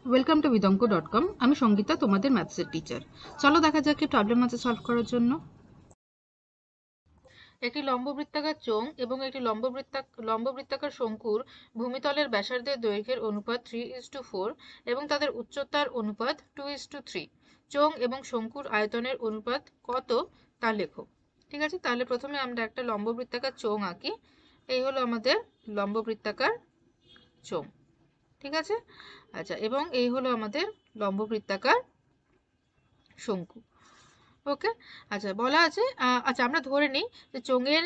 Welcome to vidonko.com। আমি সঙ্গীতা, তোমাদের ম্যাথসের teacher. চলো দেখা যাক কি প্রবলেম আছে সলভ করার জন্য। একটি লম্ববৃত্তাকার চোঙ এবং একটি লম্ববৃত্তাকার শঙ্কুর ভূমিতলের ব্যাসার্ধের দৈর্ঘ্যের অনুপাত 3:4 এবং তাদের উচ্চতার অনুপাত 2:3। চোঙ এবং শঙ্কুর আয়তনের অনুপাত কত তা লেখো। ঠিক আছে, তাহলে প্রথমে আমরা একটা লম্ববৃত্তাকার চোঙ আঁকি। এই হলো আমাদের লম্ববৃত্তাকার চোঙ। ঠিক আছে, আচ্ছা, এবং এই হলো আমাদের লম্ববৃত্তাকার শঙ্কু। ওকে, আচ্ছা, বলা আছে আচ্ছা আমরা ধরে নিই যে চোঙের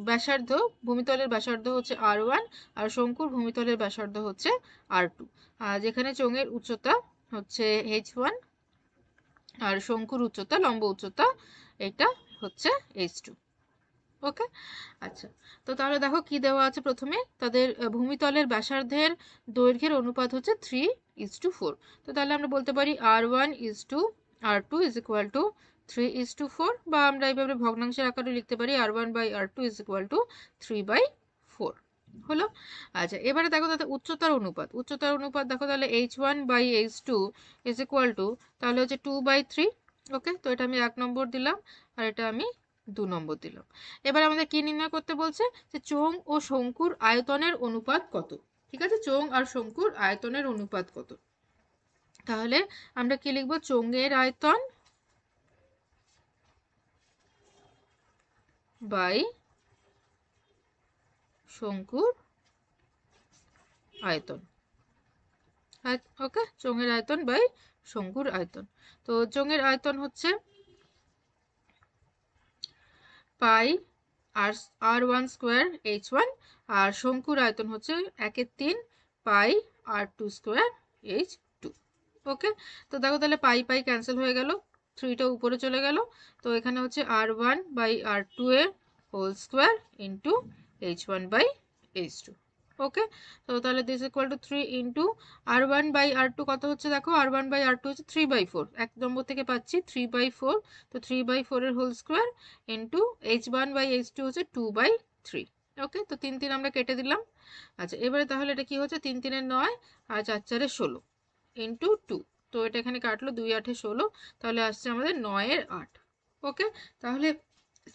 ব্যাসার্ধ, ভূমিতলের ব্যাসার্ধ হচ্ছে r1 আর শঙ্কুর ভূমিতলের ব্যাসার্ধ হচ্ছে r2। যেখানে চোঙের উচ্চতা হচ্ছে h1 আর শঙ্কুর উচ্চতা, লম্ব উচ্চতা, এটা হচ্ছে h2। ওকে, আচ্ছা, তো তাহলে দেখো কি দেওয়া আছে। প্রথমে তাদের ভূমিতলের ব্যাসার্ধের দৈর্ঘ্যের অনুপাত হচ্ছে 3:4। তো তাহলে আমরা বলতে পারি r1:r2 is equal to 3:4, বা আমরা এইভাবে ভগ্নাংশের আকারে লিখতে পারি r1/r2 is equal to 3/4 হলো। আচ্ছা, এবারে দেখো তাদের উচ্চতার অনুপাত দেখো, তাহলে h1/h2 is equal to তাহলে হচ্ছে 2/3। ওকে, তো এটা আমি 1 নম্বর দিলাম আর এটা আমি 2 নম্বর দিলাম। এবার আমাদের কি নির্ণয় করতে বলছে, যে চোঙ ও শঙ্কুর আয়তনের অনুপাত কত। ঠিক আছে, চোঙ আর শঙ্কুর আয়তনের অনুপাত কত। তাহলে আমরা কি লিখব, চোঙের আয়তন বাই শঙ্কুর আয়তন। ওকে, চোঙের আয়তন বাই শঙ্কুর আয়তন। তো চোঙের আয়তন হচ্ছে পাই r1 স্কোয়ার h1 আর শঙ্কুর আয়তন হচ্ছে 1/3 পাই r2 স্কোয়ার h2। ওকে, তো দেখো তাহলে পাই পাই ক্যান্সেল হয়ে গেল, 3টা উপরে চলে গেল। তো এখানে হচ্ছে r1/r2 এর হোল স্কোয়ার ইন্টু h1/h2। ওকে, তো তাহলে this equal to 3 into r1/r2 কত হচ্ছে দেখো, r1/r2 হচ্ছে 3/4, 1 নম্বর থেকে পাচ্ছি 3/4। তো 3/4 এর হোল স্কোয়ার ইন্টু h1/h2 হচ্ছে 2/3। ওকে, তো 3 3 আমরা কেটে দিলাম। আচ্ছা, এবারে তাহলে এটা কি হচ্ছে, 3 3 এর 9 আর 4 4 এর 16 ইন্টু 2। তো এটা এখানে কাটলো, 2 8 16, তাহলে আসছে আমাদের 9 এর 8। ওকে, তাহলে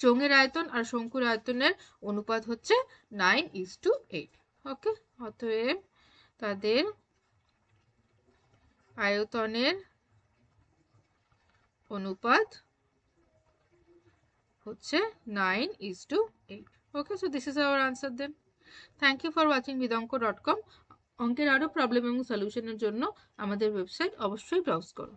চোঙের আয়তন আর শঙ্কুর আয়তনের অনুপাত হচ্ছে 9:8। ওকে, অতএব তাদের আয়তনের অনুপাত হচ্ছে 9:8। Okay, so this is our answer then. Thank you for watching vidonko.com। অঙ্কের আরও প্রবলেম এবং সলিউশনের জন্য আমাদের ওয়েবসাইট অবশ্যই ব্রাউজ করো।